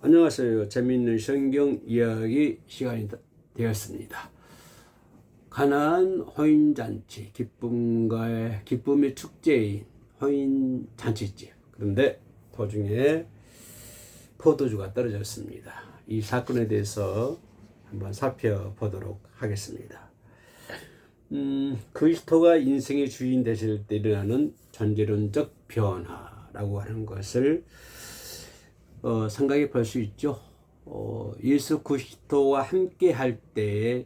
안녕하세요. 재미있는 성경 이야기 시간이 되었습니다. 가나안 호인잔치, 기쁨의 축제인 호인잔치집. 그런데 도중에 포도주가 떨어졌습니다. 이 사건에 대해서 한번 살펴보도록 하겠습니다. 그리스도가 인생의 주인 되실 때 일어나는 전제론적 변화라고 하는 것을 생각해 볼 수 있죠. 예수 그리스도와 함께 할 때에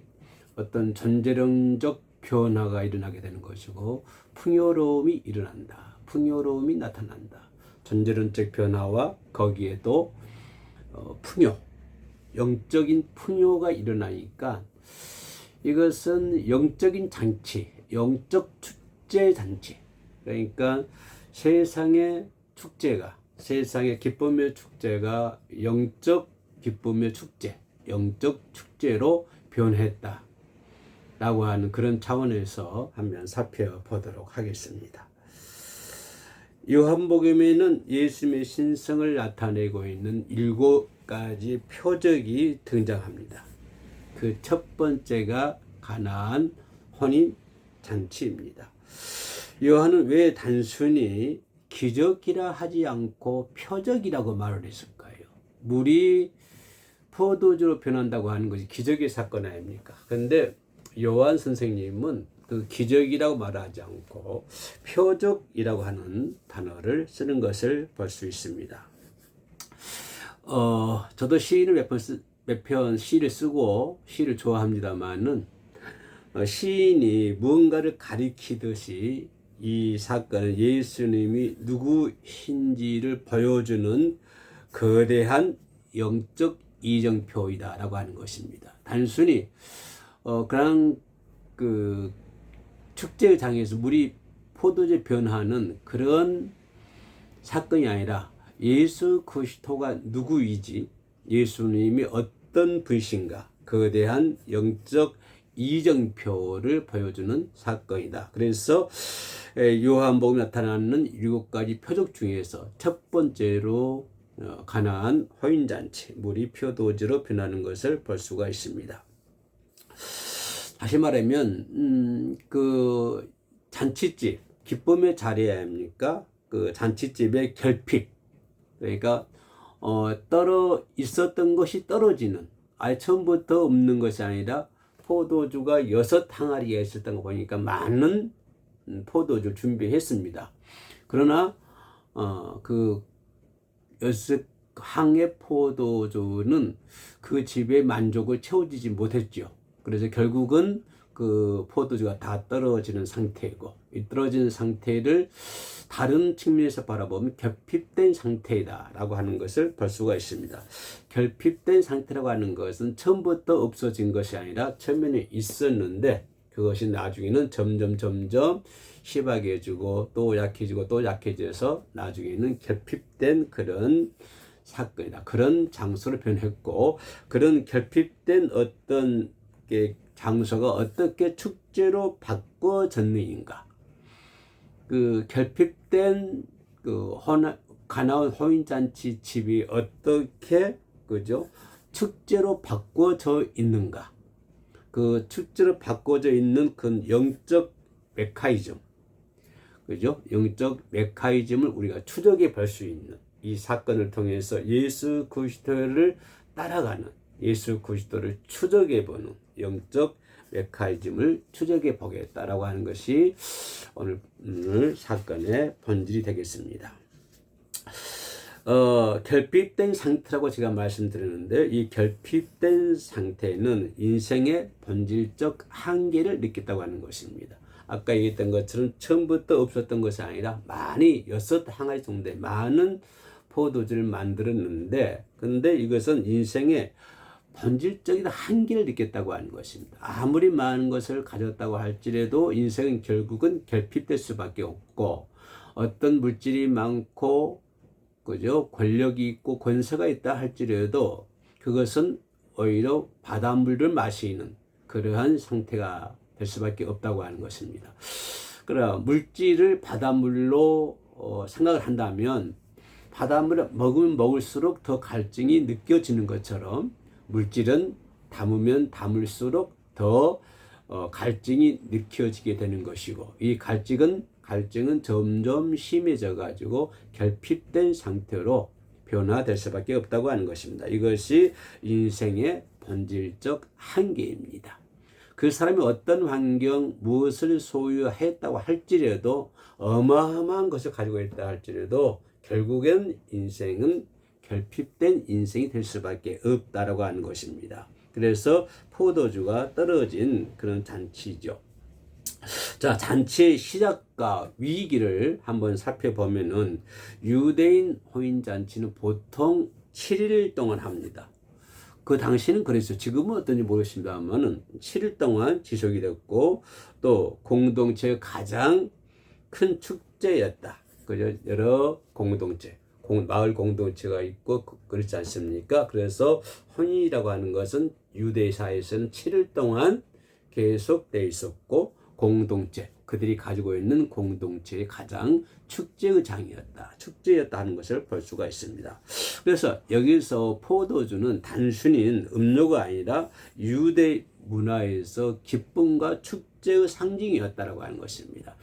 어떤 전제론적 변화가 일어나게 되는 것이고 풍요로움이 일어난다. 풍요로움이 나타난다. 전제론적 변화와 거기에도 풍요, 영적인 풍요가 일어나니까 이것은 영적인 잔치, 영적 축제 잔치. 그러니까 세상의 기쁨의 축제가 영적 기쁨의 축제, 영적 축제로 변했다 라고 하는 그런 차원에서 한번 살펴보도록 하겠습니다. 요한복음에는 예수님의 신성을 나타내고 있는 7가지 표적이 등장합니다. 그 첫 번째가 가나안 혼인 잔치입니다. 요한은 왜 단순히 기적이라 하지 않고 표적이라고 말을 했을까요? 물이 포도주로 변한다고 하는 것이 기적의 사건 아닙니까? 그런데 요한 선생님은 그 기적이라고 말하지 않고 표적이라고 하는 단어를 쓰는 것을 볼 수 있습니다. 저도 시인을 몇 편 시를 쓰고 시를 좋아합니다만은 시인이 무언가를 가리키듯이 이 사건은 예수님이 누구신지를 보여주는 거대한 영적 이정표이다라고 하는 것입니다. 단순히 그냥 그 축제장에서 물이 포도주 변하는 그런 사건이 아니라 예수 그리스도가 누구이지, 예수님이 어떤 분이신가, 거대한 영적 이정표를 보여주는 사건이다. 그래서 요한복음에 나타나는 7가지 표적 중에서 첫 번째로 가나안 호인잔치, 물이 포도주로 변하는 것을 볼 수가 있습니다. 다시 말하면 그 잔치집, 기쁨의 자리 아닙니까? 그 잔치집의 결핍, 그러니까 있었던 것이 떨어지는, 아예 처음부터 없는 것이 아니라 포도주가 6항아리가 있었던 거 보니까 많은 포도주 준비했습니다. 그러나 그 6항의 포도주는 그 집의 만족을 채워주지 못했죠. 그래서 결국은 그 포도주가 다 떨어지는 상태이고, 이 떨어지는 상태를 다른 측면에서 바라보면 결핍된 상태이다라고 하는 것을 볼 수가 있습니다. 결핍된 상태라고 하는 것은 처음부터 없어진 것이 아니라 처음에는 있었는데 그것이 나중에는 점점 희박해지고 또 약해지고 또 약해져서 나중에는 결핍된 그런 사건이다. 그런 장소로 변했고, 그런 결핍된 어떤 장소가 어떻게 축제로 바꿔졌는가, 그 결핍된 그 가나안 호인잔치 집이 어떻게 그죠 축제로 바꿔져 있는가, 그 축제로 바꿔져 있는 그 영적 메커니즘, 그죠? 영적 메커니즘을 우리가 추적해 볼 수 있는 이 사건을 통해서 예수 그리스도를 따라가는, 예수 그리스도를 추적해 보는 영적 메커니즘을 추적해 보겠다라고 하는 것이 오늘 사건의 본질이 되겠습니다. 결핍된 상태라고 제가 말씀드렸는데, 이 결핍된 상태는 인생의 본질적 한계를 느꼈다고 하는 것입니다. 아까 얘기했던 것처럼 처음부터 없었던 것이 아니라 많이 6항아리 정도의 많은 포도주를 만들었는데, 근데 이것은 인생의 본질적인 한계를 느꼈다고 하는 것입니다. 아무리 많은 것을 가졌다고 할지라도 인생은 결국은 결핍될 수밖에 없고, 어떤 물질이 많고 그죠 권력이 있고 권세가 있다 할지라도 그것은 오히려 바닷물을 마시는 그러한 상태가 될 수밖에 없다고 하는 것입니다. 그러나 물질을 바닷물로 생각을 한다면 바닷물을 먹으면 먹을수록 더 갈증이 느껴지는 것처럼 물질은 담으면 담을수록 더 갈증이 느껴지게 되는 것이고, 이 갈증은 점점 심해져 가지고 결핍된 상태로 변화될 수밖에 없다고 하는 것입니다. 이것이 인생의 본질적 한계입니다. 그 사람이 어떤 환경, 무엇을 소유했다고 할지라도, 어마어마한 것을 가지고 있다 할지라도 결국엔 인생은 결핍된 인생이 될 수밖에 없다라고 하는 것입니다. 그래서 포도주가 떨어진 그런 잔치죠. 자, 잔치의 시작과 위기를 한번 살펴보면은, 유대인 혼인잔치는 보통 7일 동안 합니다. 그 당시는 그랬어요. 지금은 어떤지 모르겠습니다만은 7일 동안 지속이 됐고, 또 공동체의 가장 큰 축제였다. 그죠? 여러 공동체, 마을 공동체가 있고 그렇지 않습니까? 그래서 혼인이라고 하는 것은 유대사에서는 7일 동안 계속돼 있었고, 공동체, 그들이 가지고 있는 공동체의 가장 축제였다 하는 것을 볼 수가 있습니다. 그래서 여기서 포도주는 단순히 음료가 아니라 유대 문화에서 기쁨과 축제의 상징이었다라고 하는 것입니다.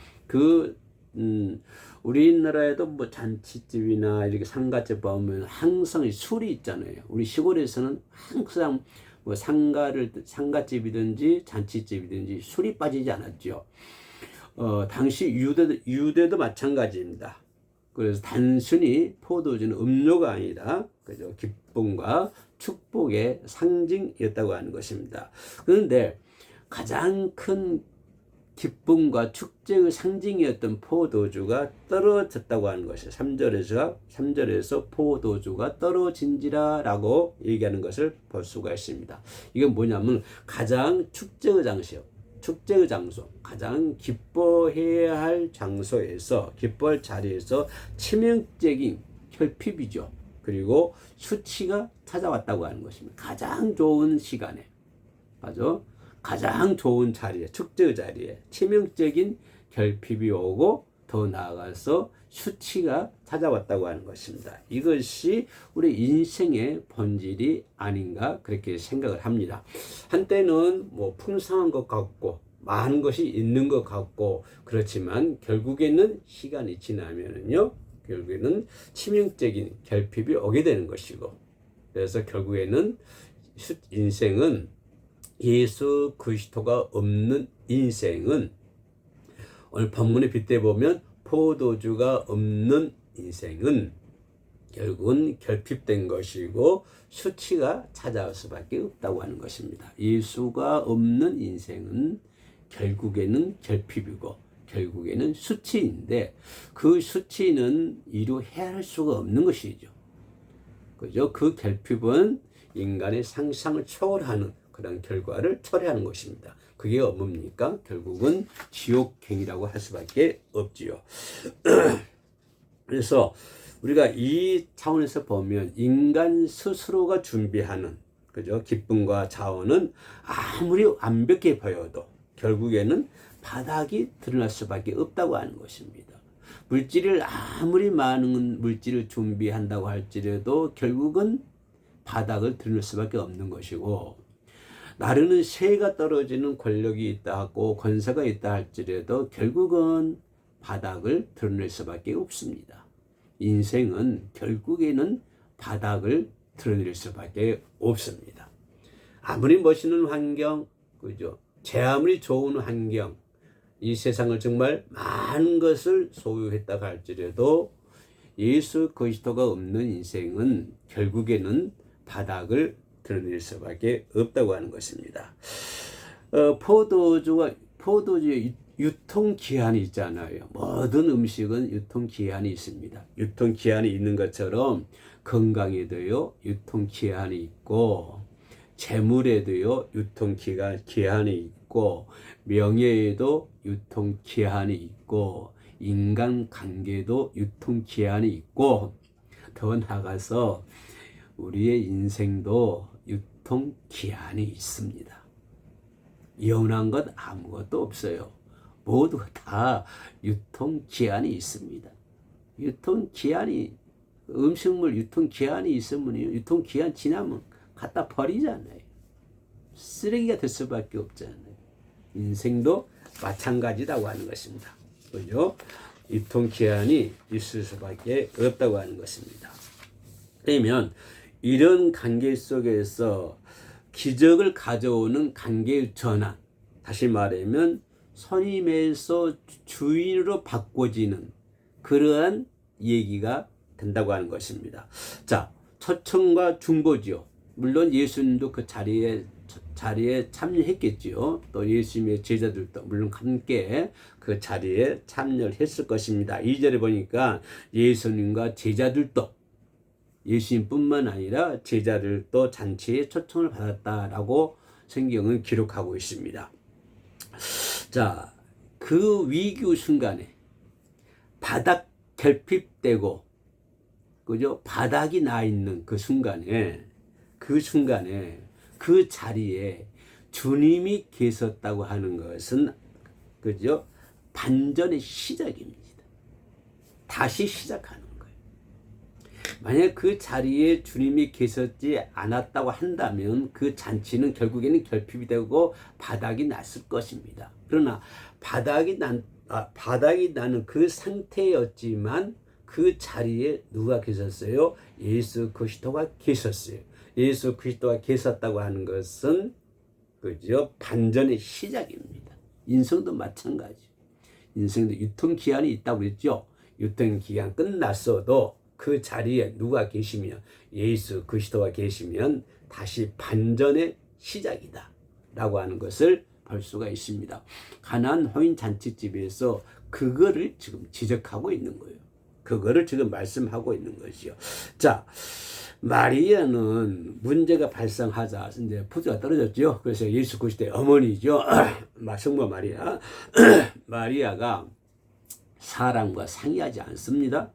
우리나라에도 뭐 잔치집이나 이렇게 상가집 보면 항상 술이 있잖아요. 우리 시골에서는 항상 뭐 상가집이든지 잔치집이든지 술이 빠지지 않았죠. 당시 유대도 마찬가지입니다. 그래서 단순히 포도주는 음료가 아니라, 그죠, 기쁨과 축복의 상징이었다고 하는 것입니다. 그런데 가장 큰 기쁨과 축제의 상징이었던 포도주가 떨어졌다고 하는 것이에요. 3절에서 포도주가 떨어진지라라고 얘기하는 것을 볼 수가 있습니다. 이건 뭐냐면 가장 축제의 장소, 가장 기뻐해야 할 장소에서, 기뻐할 자리에서 치명적인 결핍이죠. 그리고 수치가 찾아왔다고 하는 것입니다. 가장 좋은 시간에, 맞아? 가장 좋은 자리에, 축제의 자리에 치명적인 결핍이 오고, 더 나아가서 수치가 찾아왔다고 하는 것입니다. 이것이 우리 인생의 본질이 아닌가 그렇게 생각을 합니다. 한때는 뭐 풍성한 것 같고 많은 것이 있는 것 같고, 그렇지만 결국에는 시간이 지나면은요, 결국에는 치명적인 결핍이 오게 되는 것이고, 그래서 결국에는 인생은, 예수 그리스도가 없는 인생은, 오늘 본문에 빗대보면 포도주가 없는 인생은 결국은 결핍된 것이고 수치가 찾아올 수밖에 없다고 하는 것입니다. 예수가 없는 인생은 결국에는 결핍이고 결국에는 수치인데, 그 수치는 이루 헤아릴 수가 없는 것이죠. 그죠? 그 결핍은 인간의 상상을 초월하는 그런 결과를 초래하는 것입니다. 그게 뭡니까? 결국은 지옥행이라고 할 수밖에 없지요. 그래서 우리가 이 차원에서 보면 인간 스스로가 준비하는, 그죠, 기쁨과 자원은 아무리 완벽해 보여도 결국에는 바닥이 드러날 수밖에 없다고 하는 것입니다. 물질을 아무리 많은 물질을 준비한다고 할지라도 결국은 바닥을 드러낼 수밖에 없는 것이고, 나르는 새가 떨어지는 권력이 있다 하고 권세가 있다 할지라도 결국은 바닥을 드러낼 수밖에 없습니다. 인생은 결국에는 바닥을 드러낼 수밖에 없습니다. 아무리 멋있는 환경, 그죠? 제 아무리 좋은 환경, 이 세상을 정말 많은 것을 소유했다고 할지라도 예수 그리스도가 없는 인생은 결국에는 바닥을 드러낼 수밖에 없다고 하는 것입니다. 포도주의 유통기한이 있잖아요. 모든 음식은 유통기한이 있습니다. 유통기한이 있는 것처럼 건강에도요 유통기한이 있고, 재물에도요 유통기한이 있고, 명예에도 유통기한이 있고, 인간관계도 유통기한이 있고, 더 나아가서 우리의 인생도 유통기한이 있습니다. 영원한 것 아무것도 없어요. 모두 다 유통기한이 있습니다. 유통기한이 음식물 유통기한이 있으면 유통기한 지나면 갖다 버리잖아요. 쓰레기가 될 수밖에 없잖아요. 인생도 마찬가지라고 하는 것입니다. 그죠? 유통기한이 있을 수밖에 없다고 하는 것입니다. 그러면 이런 관계 속에서 기적을 가져오는 관계의 전환, 다시 말하면 선임에서 주인으로 바꿔지는 그러한 얘기가 된다고 하는 것입니다. 자, 초청과 중보지요. 물론 예수님도 그 자리에 참여했겠지요. 또 예수님의 제자들도 물론 함께 그 자리에 참여를 했을 것입니다. 2절에 보니까 예수님과 제자들도 예수님뿐만 아니라 제자들도 잔치에 초청을 받았다라고 성경은 기록하고 있습니다. 자, 그 위기 순간에 바닥 결핍되고 그죠? 바닥이 나 있는 그 순간에 그 자리에 주님이 계셨다고 하는 것은 그죠? 반전의 시작입니다. 다시 시작하는 거예요. 만약 그 자리에 주님이 계셨지 않았다고 한다면 그 잔치는 결국에는 결핍이 되고 바닥이 났을 것입니다. 그러나 바닥이 나는 그 상태였지만 그 자리에 누가 계셨어요? 예수 그리스도가 계셨어요. 예수 그리스도가 계셨다고 하는 것은 그죠? 반전의 시작입니다. 인생도 마찬가지. 인생도 유통기한이 있다고 그랬죠. 유통기한 끝났어도 그 자리에 누가 계시면 예수 그리스도가 계시면 다시 반전의 시작이다 라고 하는 것을 볼 수가 있습니다. 가나안 호인 잔치집에서 그거를 지금 지적하고 있는 거예요. 그거를 지금 말씀하고 있는 것이요. 자, 마리아는 문제가 발생하자 이제 포도가 떨어졌죠. 그래서 예수 그리스도의 어머니죠. 성모 마리아. 마리아가 사람과 상의하지 않습니다.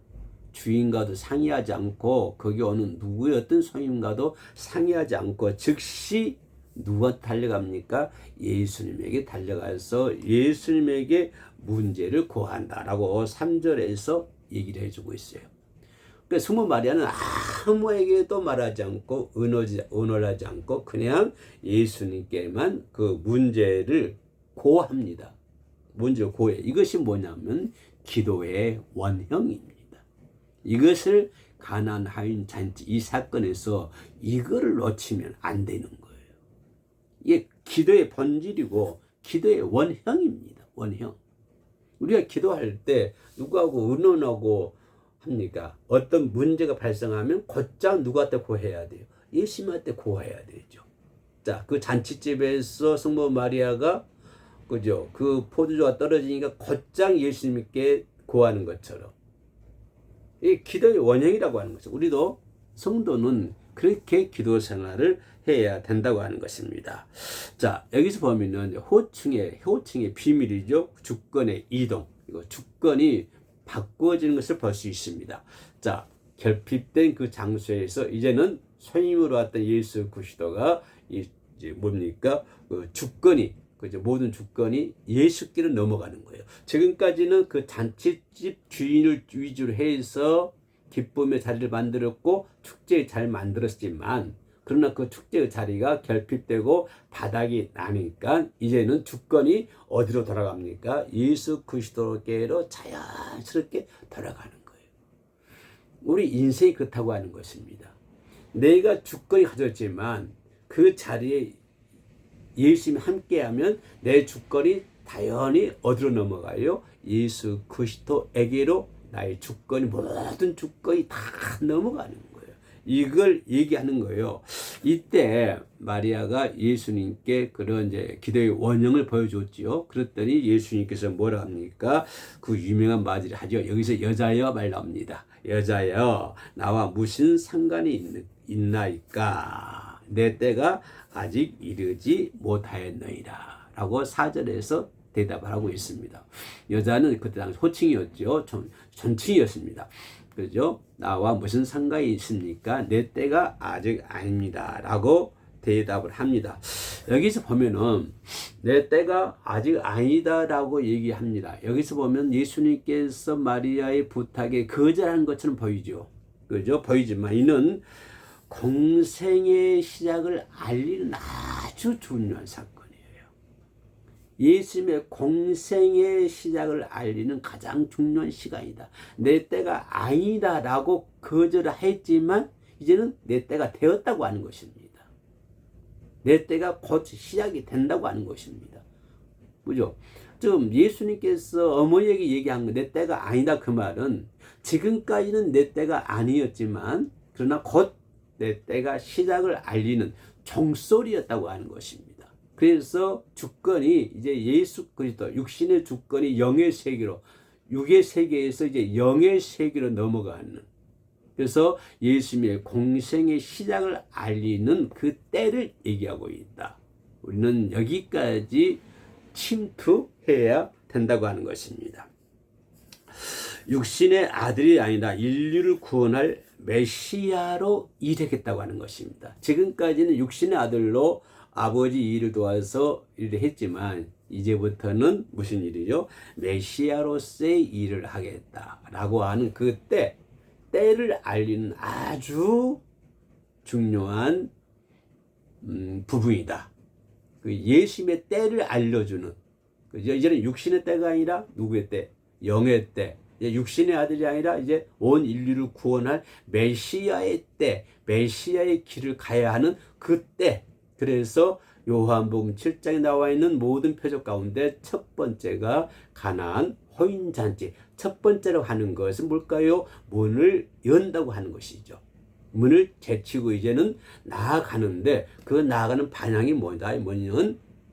주인과도 상의하지 않고 거기 오는 누구였던 손님과도 상의하지 않고 즉시 누가 달려갑니까? 예수님에게 달려가서 예수님에게 문제를 고한다라고 3절에서 얘기를 해주고 있어요. 그러니까 성모 마리아는 아무에게도 말하지 않고 의논하지 않고 그냥 예수님께만 그 문제를 고합니다. 문제를 고해. 이것이 뭐냐면 기도의 원형입니다. 이것을 가나안 하인 잔치 이 사건에서 이거를 놓치면 안 되는 거예요. 이게 기도의 본질이고 기도의 원형입니다. 원형. 우리가 기도할 때 누구하고 의논하고 합니까? 어떤 문제가 발생하면 곧장 누구한테 고해야 돼요? 예수님한테 고해야 되죠. 자, 그 잔치집에서 성모 마리아가 그죠? 그 포도주가 떨어지니까 곧장 예수님께 고하는 것처럼 이 기도의 원형이라고 하는 거죠. 우리도 성도는 그렇게 기도 생활을 해야 된다고 하는 것입니다. 자, 여기서 보면은 호칭의 비밀이죠. 주권의 이동. 이거 주권이 바꾸어지는 것을 볼 수 있습니다. 자, 결핍된 그 장소에서 이제는 손님으로 왔던 예수 그리스도가 이제 뭡니까? 그 주권이 그죠? 모든 주권이 예수께로 넘어가는 거예요. 지금까지는 그 잔치집 주인을 위주로 해서 기쁨의 자리를 만들었고 축제의 자리를 만들었지만 그러나 그 축제의 자리가 결핍되고 바닥이 나니까 이제는 주권이 어디로 돌아갑니까? 예수 그리스도께로 자연스럽게 돌아가는 거예요. 우리 인생이 그렇다고 하는 것입니다. 내가 주권이 가졌지만 그 자리에 예수님이 함께하면 내 주권이 당연히 어디로 넘어가요? 예수 그리스도에게로 나의 주권이 모든 주권이 다 넘어가는 거예요. 이걸 얘기하는 거예요. 이때 마리아가 예수님께 그런 이제 기도의 원형을 보여줬지요. 그랬더니 예수님께서 뭐라 합니까? 그 유명한 말을 하죠. 여기서 여자여 말 나옵니다. 여자여 나와 무슨 상관이 있나이까? 내 때가 아직 이르지 못하였느니라 라고 4절에서 대답을 하고 있습니다. 여자는 그때 당시 호칭이었죠. 전칭이었습니다. 그죠? 나와 무슨 상관이 있습니까? 내 때가 아직 아닙니다 라고 대답을 합니다. 여기서 보면은 내 때가 아직 아니다 라고 얘기합니다. 여기서 보면 예수님께서 마리아의 부탁에 거절하는 것처럼 보이죠. 그죠? 보이지만 이는 공생의 시작을 알리는 아주 중요한 사건이에요. 예수님의 공생의 시작을 알리는 가장 중요한 시간이다. 내 때가 아니다라고 거절했지만 이제는 내 때가 되었다고 하는 것입니다. 내 때가 곧 시작이 된다고 하는 것입니다. 그죠? 지금 예수님께서 어머니에게 얘기한 거, 내 때가 아니다 그 말은 지금까지는 내 때가 아니었지만 그러나 곧 내 때가 시작을 알리는 종소리였다고 하는 것입니다. 그래서 주권이 이제 예수 그리스도 육신의 주권이 영의 세계로, 육의 세계에서 이제 영의 세계로 넘어가는, 그래서 예수님의 공생의 시작을 알리는 그 때를 얘기하고 있다. 우리는 여기까지 침투해야 된다고 하는 것입니다. 육신의 아들이 아니라 인류를 구원할 메시아로 일하겠다고 하는 것입니다. 지금까지는 육신의 아들로 아버지 일을 도와서 일을 했지만 이제부터는 무슨 일이죠? 메시아로서의 일을 하겠다라고 하는 그 때를 알리는 아주 중요한 부분이다. 그 예수님의 때를 알려주는, 이제는 육신의 때가 아니라 누구의 때? 영의 때. 육신의 아들이 아니라 이제 온 인류를 구원할 메시아의 때, 메시아의 길을 가야 하는 그 때. 그래서 요한복음 7장에 나와 있는 모든 표적 가운데 첫 번째가 가나안 호인잔치. 첫 번째로 하는 것은 뭘까요? 문을 연다고 하는 것이죠. 문을 제치고 이제는 나아가는데 그 나아가는 방향이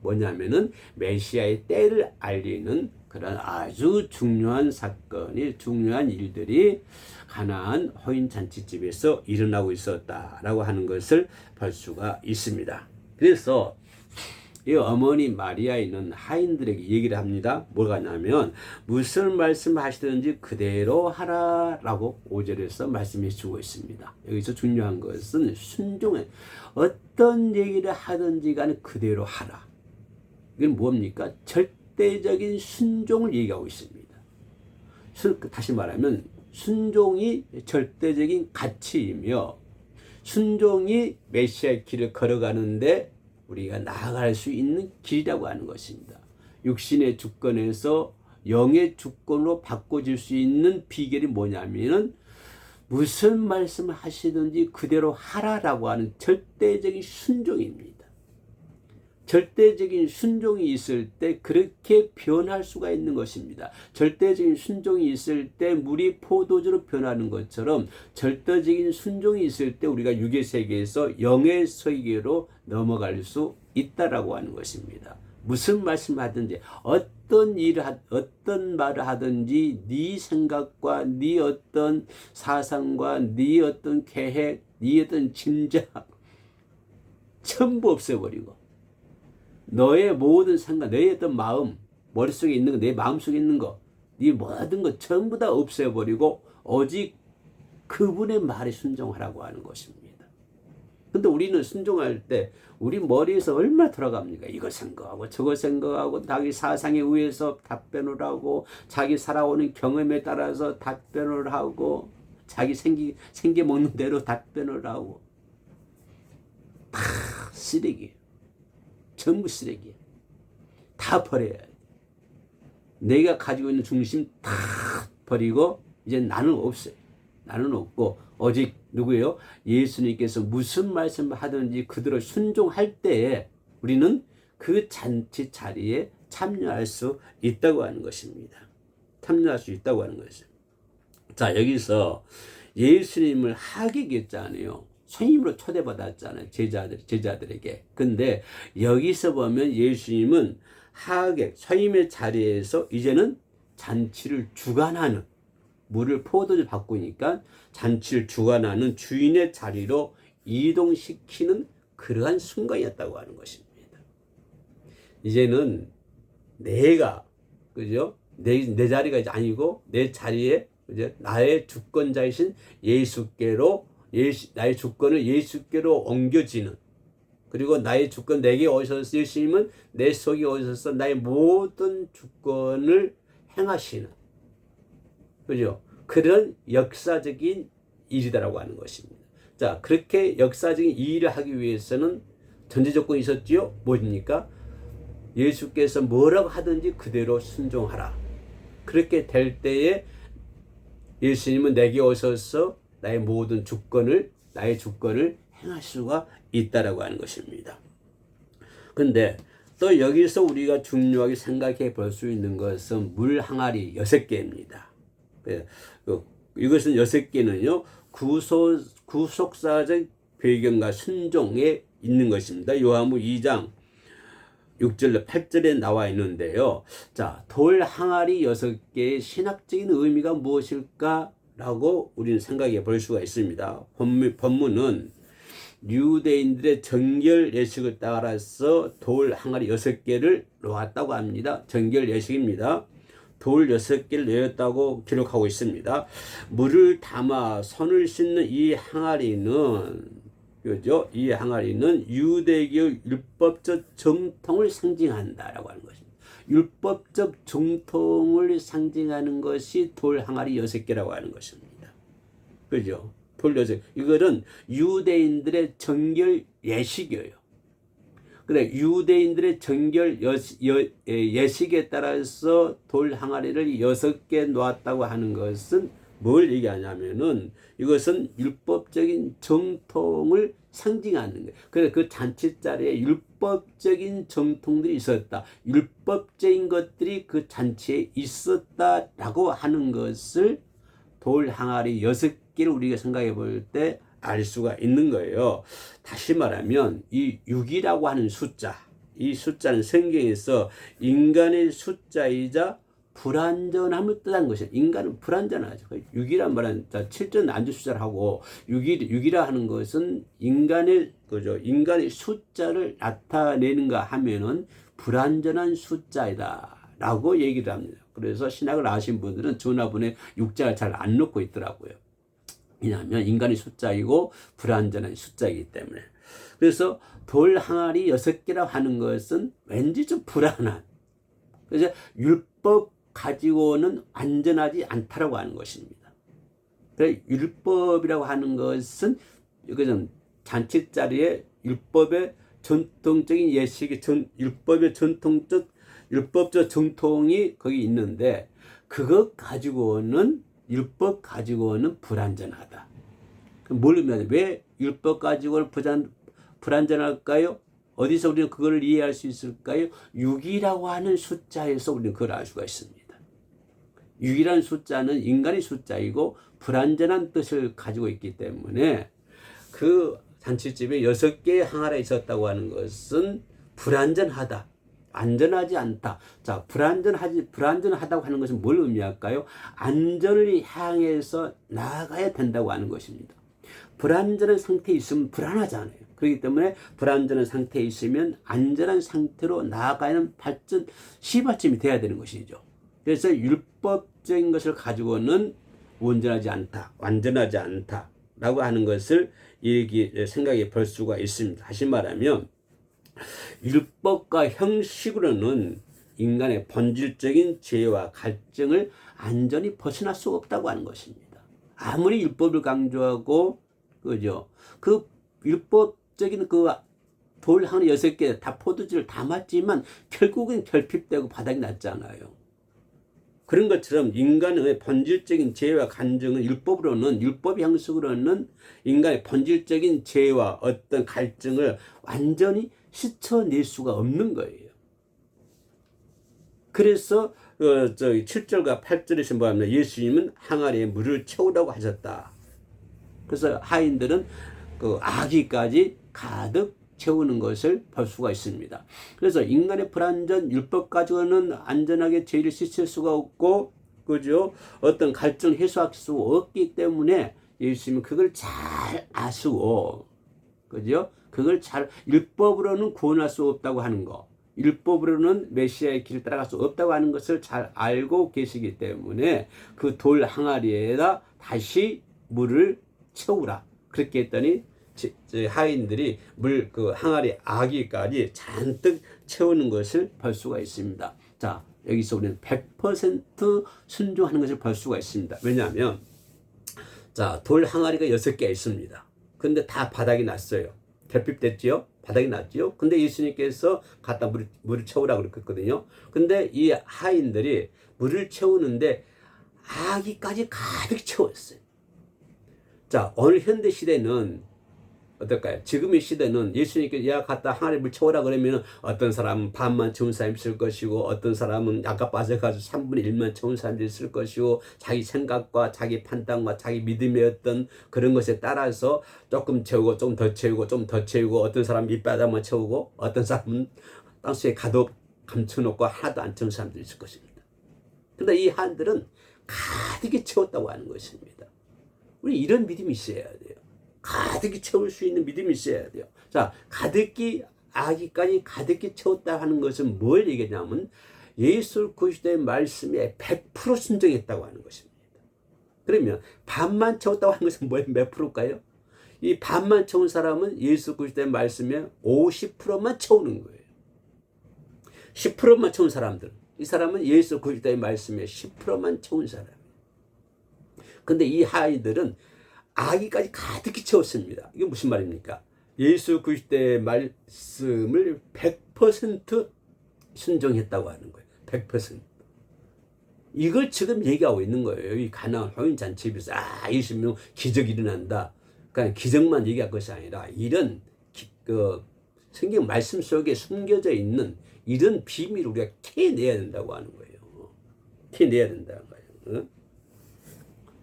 뭐냐면은 메시아의 때를 알리는 그런 아주 중요한 사건이, 중요한 일들이 가나안 호인 잔치집에서 일어나고 있었다라고 하는 것을 볼 수가 있습니다. 그래서 이 어머니 마리아이는 하인들에게 얘기를 합니다. 뭐가 냐면 무슨 말씀하시든지 그대로 하라라고 5절에서 말씀해 주고 있습니다. 여기서 중요한 것은 순종해. 어떤 얘기를 하든지 간에 그대로 하라. 이건 뭡니까? 절대적인 순종을 얘기하고 있습니다. 다시 말하면 순종이 절대적인 가치이며 순종이 메시아의 길을 걸어가는데 우리가 나아갈 수 있는 길이라고 하는 것입니다. 육신의 주권에서 영의 주권으로 바꿔질 수 있는 비결이 뭐냐면은 무슨 말씀을 하시든지 그대로 하라라고 하는 절대적인 순종입니다. 절대적인 순종이 있을 때 그렇게 변할 수가 있는 것입니다. 절대적인 순종이 있을 때 물이 포도주로 변하는 것처럼 절대적인 순종이 있을 때 우리가 육의 세계에서 영의 세계로 넘어갈 수 있다라고 하는 것입니다. 무슨 말씀을 하든지 어떤 말을 하든지 네 생각과 네 어떤 사상과 네 어떤 계획, 네 어떤 짐작 전부 없애버리고 너의 모든 생각, 너의 어떤 마음, 머릿속에 있는 거, 내 마음속에 있는 거, 네 모든 거 전부 다 없애버리고 오직 그분의 말에 순종하라고 하는 것입니다. 근데 우리는 순종할 때 우리 머리에서 얼마나 돌아갑니까? 이거 생각하고 저거 생각하고 자기 사상에 의해서 답변을 하고 자기 살아오는 경험에 따라서 답변을 하고 자기 생기 먹는 대로 답변을 하고 다 쓰레기. 전부 쓰레기야. 다 버려야 돼. 내가 가지고 있는 중심 다 버리고 이제 나는 없어요. 나는 없고 오직 누구예요? 예수님께서 무슨 말씀을 하든지 그대로 순종할 때에 우리는 그 잔치 자리에 참여할 수 있다고 하는 것입니다. 참여할 수 있다고 하는 것이죠. 자, 여기서 예수님을 하객했잖아요. 손님으로 초대받았잖아요. 제자들에게. 근데 여기서 보면 예수님은 하객, 손님의 자리에서 이제는 잔치를 주관하는, 물을 포도주 바꾸니까 잔치를 주관하는 주인의 자리로 이동시키는 그러한 순간이었다고 하는 것입니다. 이제는 내가, 그죠? 내 자리가 이제 아니고 내 자리에 이제 나의 주권자이신 예수께로 나의 주권을 예수께로 옮겨지는, 그리고 나의 주권 내게 오셔서 예수님은 내 속에 오셔서 나의 모든 주권을 행하시는, 그죠? 그런 역사적인 일이다라고 하는 것입니다. 자, 그렇게 역사적인 이 일을 하기 위해서는 전제 조건이 있었지요. 뭡니까? 예수께서 뭐라고 하든지 그대로 순종하라. 그렇게 될 때에 예수님은 내게 오셔서 나의 모든 주권을, 나의 주권을 행할 수가 있다라고 하는 것입니다. 근데 또 여기서 우리가 중요하게 생각해 볼 수 있는 것은 물 항아리 6개입니다. 이것은 6개는요, 구속사적 배경과 순종에 있는 것입니다. 요한복음 2장 6절로 8절에 나와 있는데요. 자, 돌 항아리 6개의 신학적인 의미가 무엇일까라고 우리는 생각해 볼 수가 있습니다. 본문은 유대인들의 정결 예식을 따라서 돌 항아리 6개를 놓았다고 합니다. 정결 예식입니다. 돌 6개를 내었다고 기록하고 있습니다. 물을 담아 손을 씻는 이 항아리는, 그죠? 이 항아리는 유대교 율법적 정통을 상징한다라고 하는 것입니다. 율법적 정통을 상징하는 것이 돌 항아리 6개라고 하는 것입니다. 그죠? 돌 6개. 이거는 유대인들의 정결 예식이에요. 근데 유대인들의 정결 예식에 따라서 돌 항아리를 6개 놓았다고 하는 것은 뭘 얘기하냐면은 이것은 율법적인 정통을 상징하는 거예요. 그래서 그 잔치 자리에 율법적인 정통들이 있었다. 율법적인 것들이 그 잔치에 있었다라고 하는 것을 돌 항아리 6개를 우리가 생각해 볼 때 알 수가 있는 거예요. 다시 말하면 이 6이라고 하는 숫자, 이 숫자는 성경에서 인간의 숫자이자 불완전함을 뜻한 것이에요. 인간은 불완전하죠. 6이란 말은 7전 안주 숫자를 하고 6이라 하는 것은 인간의 숫자를 나타내는가 하면은 불완전한 숫자이다라고 얘기를 합니다. 그래서 신학을 아신 분들은 전화번호에 6자를 잘 안 넣고 있더라고요. 왜냐하면 인간의 숫자이고 불완전한 숫자이기 때문에. 그래서 돌 항아리 6개라고 하는 것은 왠지 좀 불안한, 그래서 율법 가지고는 안전하지 않다라고 하는 것입니다. 그래서 율법이라고 하는 것은 이것은 잔치 자리에 율법의 전통적인 예식이 율법적 정통이 거기 있는데 그것 가지고는 율법 가지고는 불안전하다. 뭘 의미하냐? 왜 율법 가지고는 불안전할까요? 어디서 우리는 그걸 이해할 수 있을까요? 6이라고 하는 숫자에서 우리는 그걸 알 수가 있습니다. 6이라는 숫자는 인간의 숫자이고 불안전한 뜻을 가지고 있기 때문에 그 잔치집에 6개의 항아리가 있었다고 하는 것은 불안전하다. 안전하지 않다. 자, 불안전하다고 하는 것은 뭘 의미할까요? 안전을 향해서 나아가야 된다고 하는 것입니다. 불안전한 상태에 있으면 불안하잖아요. 그렇기 때문에 불안전한 상태에 있으면 안전한 상태로 나아가는 시발점이 돼야 되는 것이죠. 그래서 율법적인 것을 가지고는 온전하지 않다, 완전하지 않다라고 하는 것을 생각해 볼 수가 있습니다. 다시 말하면 율법과 형식으로는 인간의 본질적인 죄와 갈증을 안전히 벗어날 수 없다고 하는 것입니다. 아무리 율법을 강조하고, 그죠? 그 율법적인 돌 항아리 6개 다 포도주를 담았지만 결국은 결핍되고 바닥이 났잖아요. 그런 것처럼 인간의 본질적인 죄와 간증은 율법 형식으로는 인간의 본질적인 죄와 어떤 갈증을 완전히 씻어낼 수가 없는 거예요. 그래서 7절과 8절에서 뭐하면 예수님은 항아리에 물을 채우라고 하셨다. 그래서 하인들은 그 아기까지 가득 채우는 것을 볼 수가 있습니다. 그래서 인간의 불안전, 율법 가지고는 안전하게 죄를 씻을 수가 없고, 그죠? 어떤 갈증 해소할 수 없기 때문에 예수님은 그걸 잘 아시고, 그죠? 그걸 율법으로는 구원할 수 없다고 하는 거, 율법으로는 메시아의 길을 따라갈 수 없다고 하는 것을 잘 알고 계시기 때문에 그 돌 항아리에다 다시 물을 채우라. 그렇게 했더니 하인들이 항아리 아기까지 잔뜩 채우는 것을 볼 수가 있습니다. 자, 여기서 우리는 100% 순종하는 것을 볼 수가 있습니다. 왜냐하면 자, 돌 항아리가 6개 있습니다. 근데 다 바닥이 났어요. 결핍됐지요? 바닥이 났지요? 근데 예수님께서 갖다 물을 채우라고 그랬거든요. 근데 이 하인들이 물을 채우는데 아기까지 가득 채웠어요. 자, 오늘 현대 시대는 어떨까요? 지금의 시대는 예수님께 야 갖다 항아리 물 채우라 그러면 어떤 사람은 반만 채운 사람이 있을 것이고 어떤 사람은 약간 빠져가지고 3분의 1만 채운 사람들이 있을 것이고 자기 생각과 자기 판단과 자기 믿음의 어떤 그런 것에 따라서 조금 채우고 좀 더 채우고 좀 더 채우고 어떤 사람은 밑바닥만 채우고 어떤 사람은 땅속에 가득 감춰놓고 하나도 안 채운 사람들이 있을 것입니다. 그런데 이 한들은 가득히 채웠다고 하는 것입니다. 우리 이런 믿음이 있어야 돼요. 가득히 채울 수 있는 믿음이 있어야 돼요. 자, 가득히 아기까지 가득히 채웠다 하는 것은 뭘 얘기하냐면 예수 그리스도의 말씀에 100% 순종했다고 하는 것입니다. 그러면 반만 채웠다고 하는 것은 몇 프로일까요? 이 반만 채운 사람은 예수 그리스도의 말씀에 50%만 채우는 거예요. 10%만 채운 사람들, 이 사람은 예수 그리스도의 말씀에 10%만 채운 사람. 근데 이 하인들은 아기까지 가득히 채웠습니다. 이게 무슨 말입니까? 예수 그리스도의 말씀을 100% 순종했다고 하는 거예요. 100%. 이걸 지금 얘기하고 있는 거예요. 이 가나안 호인 잔치에서 예수님 기적이 일어난다. 그러니까 기적만 얘기할 것이 아니라 이런 성경 말씀 속에 숨겨져 있는 이런 비밀을 우리가 캐내야 된다고 하는 거예요. 캐내야 된다는 거예요.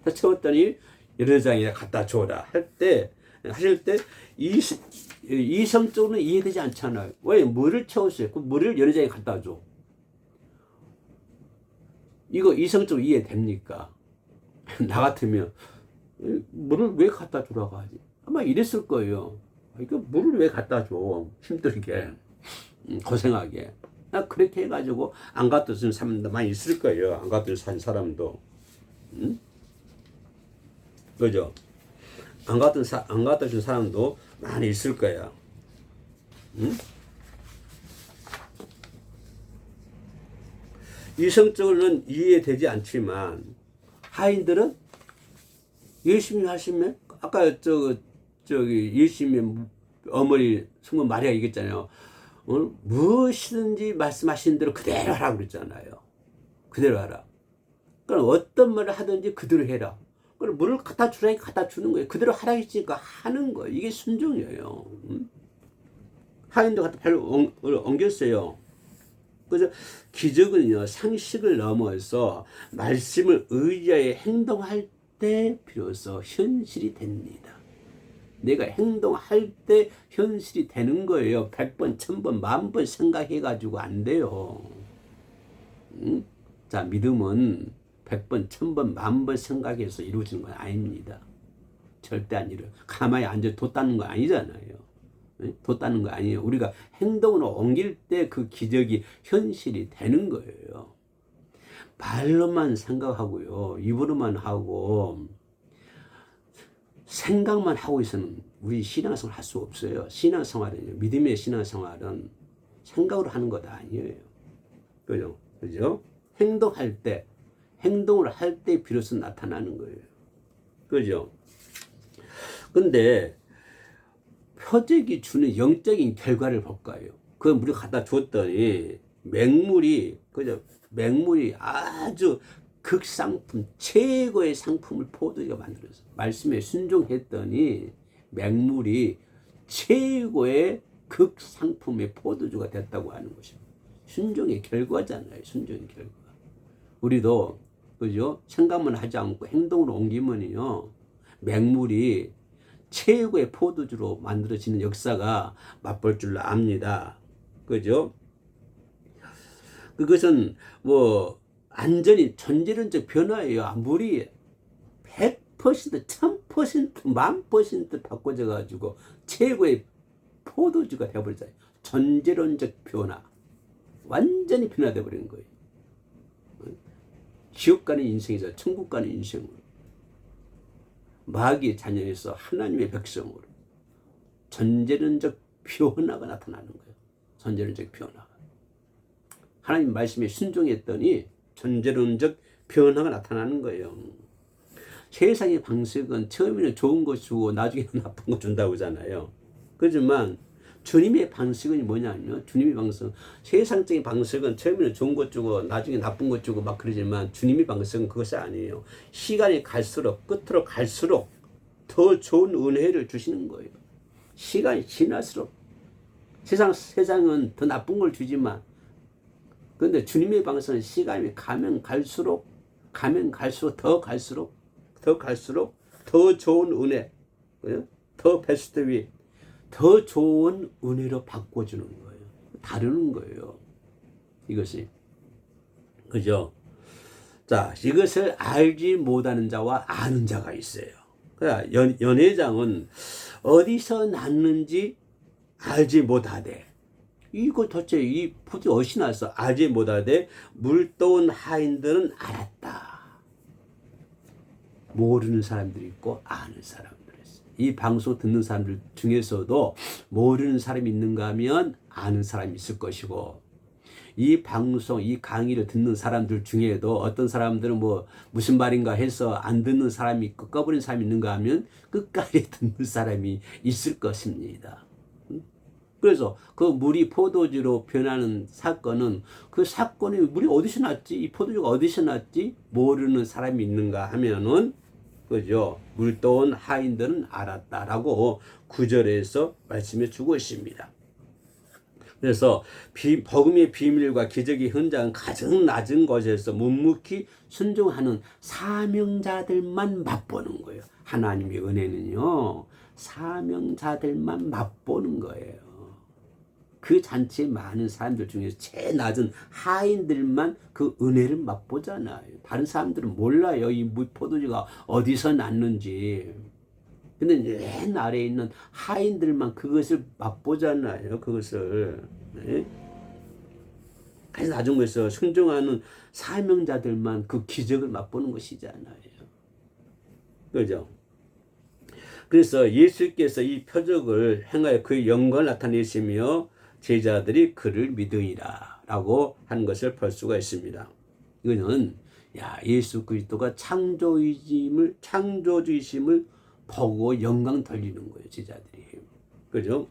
다 채웠더니 여러장에 갖다 줘라 하실 때 이성적으로는 이해되지 않잖아요. 왜 물을 채웠어요? 그 물을 여러장에 갖다 줘. 이거 이성적으로 이해됩니까? 나 같으면 물을 왜 갖다 주라고 하지? 아마 이랬을 거예요. 이거 물을 왜 갖다 줘? 힘들게 고생하게. 그렇게 해가지고 안 갖다 주는 사람도 많이 있을 거예요. 안 갖다 주는 사람도. 그죠? 안 갖다 준 사람도 많이 있을 거야. 응? 이성적으로는 이해되지 않지만 하인들은 예수님이 하시면 아까 저기 예수님의 어머니 성모 마리아 얘기했잖아요. 무엇이든지 말씀하신 대로 그대로 하라고 그랬잖아요. 그대로 하라. 그럼 어떤 말을 하든지 그대로 해라. 그럼 물을 갖다 주라니까 갖다 주는 거예요. 그대로 하라 했으니까 하는 거예요. 이게 순종이에요. 하인도 갖다 발로 옮겼어요. 그래서 기적은요, 상식을 넘어서 말씀을 의지하여 행동할 때 비로소 현실이 됩니다. 내가 행동할 때 현실이 되는 거예요. 100번, 1000번, 10,000번 생각해가지고 안 돼요. 자, 믿음은 100번, 1000번, 10,000번 생각해서 이루어지는 건 아닙니다. 절대 안 이루어요. 가만히 앉아 뒀다는 거 아니잖아요. 뒀다는 거 아니에요. 우리가 행동으로 옮길 때 그 기적이 현실이 되는 거예요. 말로만 생각하고요. 입으로만 하고 생각만 하고 있어는 우리 신앙생활 할 수 없어요. 신앙생활은요. 믿음의 신앙생활은 생각으로 하는 것 아니에요. 그죠? 그죠? 행동을 할 때 비로소 나타나는 거예요. 그죠? 근데 표적이 주는 영적인 결과를 볼까요? 그걸 물을 갖다 줬더니 맹물이 아주 극상품, 최고의 상품을 포도주가 만들어서 말씀에 순종했더니 맹물이 최고의 극상품의 포도주가 됐다고 하는 것입니다. 순종의 결과잖아요. 순종의 결과. 우리도 그죠? 생각만 하지 않고 행동으로 옮기면요, 맹물이 최고의 포도주로 만들어지는 역사가 맛볼 줄 압니다. 그죠? 그것은 완전히 전지론적 변화예요. 물이 100%, 1000%, 10,000% 바꿔져 가지고 최고의 포도주가 되어버리잖아요. 전지론적 변화. 완전히 변화되어 버린 거예요. 지옥 가는 인생에서 천국 가는 인생으로, 마귀의 자녀에서 하나님의 백성으로 전제론적 변화가 나타나는 거예요. 전제론적 변화가. 하나님 말씀에 순종했더니 전제론적 변화가 나타나는 거예요. 세상의 방식은 처음에는 좋은 거 주고 나중에는 나쁜 거 준다고 하잖아요. 그렇지만 주님의 방식은 뭐냐면, 주님의 방식은, 세상적인 방식은 처음에는 좋은 것 주고 나중에 나쁜 것 주고 막 그러지만, 주님의 방식은 그것이 아니에요. 시간이 갈수록, 끝으로 갈수록 더 좋은 은혜를 주시는 거예요. 시간이 지날수록. 세상은 더 나쁜 걸 주지만, 그런데 주님의 방식은 시간이 가면 갈수록 더 좋은 은혜, 더 베스트 위, 더 좋은 은혜로 바꿔주는 거예요. 다루는 거예요. 이것이. 그죠? 자, 이것을 알지 못하는 자와 아는 자가 있어요. 그러니까 연회장은 어디서 났는지 알지 못하되, 이거 도대체 이 포도 어디서 났어? 알지 못하되 물떠온 하인들은 알았다. 모르는 사람들이 있고 아는 사람들이 있어요. 이 방송 듣는 사람들 중에서도 모르는 사람이 있는가 하면 아는 사람이 있을 것이고, 이 방송, 이 강의를 듣는 사람들 중에도 어떤 사람들은 뭐 무슨 말인가 해서 안 듣는 사람이 있고 꺼버린 사람이 있는가 하면 끝까지 듣는 사람이 있을 것입니다. 그래서 그 물이 포도주로 변하는 사건은, 그 사건이 물이 어디서 났지? 이 포도주가 어디서 났지? 모르는 사람이 있는가 하면은, 그죠? 물떠온 하인들은 알았다라고 9절에서 말씀해 주고 있습니다. 그래서 복음의 비밀과 기적의 현장은 가장 낮은 곳에서 묵묵히 순종하는 사명자들만 맛보는 거예요. 하나님의 은혜는요, 사명자들만 맛보는 거예요. 그 잔치에 많은 사람들 중에서 제일 낮은 하인들만 그 은혜를 맛보잖아요. 다른 사람들은 몰라요. 이 포도주가 어디서 났는지. 근데 맨 아래에 있는 하인들만 그것을 맛보잖아요. 그것을. 네? 그래서 나중에서 순종하는 사명자들만 그 기적을 맛보는 것이잖아요. 그죠? 그래서 예수께서 이 표적을 행하여 그의 영광을 나타내시며 제자들이 그를 믿으리라 라고 하는 것을 볼 수가 있습니다. 이거는 예수 그리스도가 창조주이심을 보고 영광 돌리는 거예요, 제자들이. 그죠?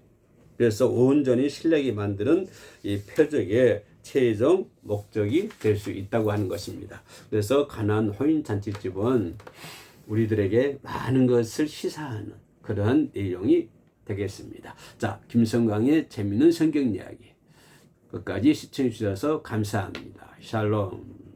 그래서 온전히 신뢰하게 만드는 이 표적의 최종 목적이 될 수 있다고 하는 것입니다. 그래서 가나안 호인 잔치집은 우리들에게 많은 것을 시사하는 그러한 내용이 되겠습니다. 자, 김성광의 재미있는 성경 이야기 끝까지 시청해 주셔서 감사합니다. 샬롬.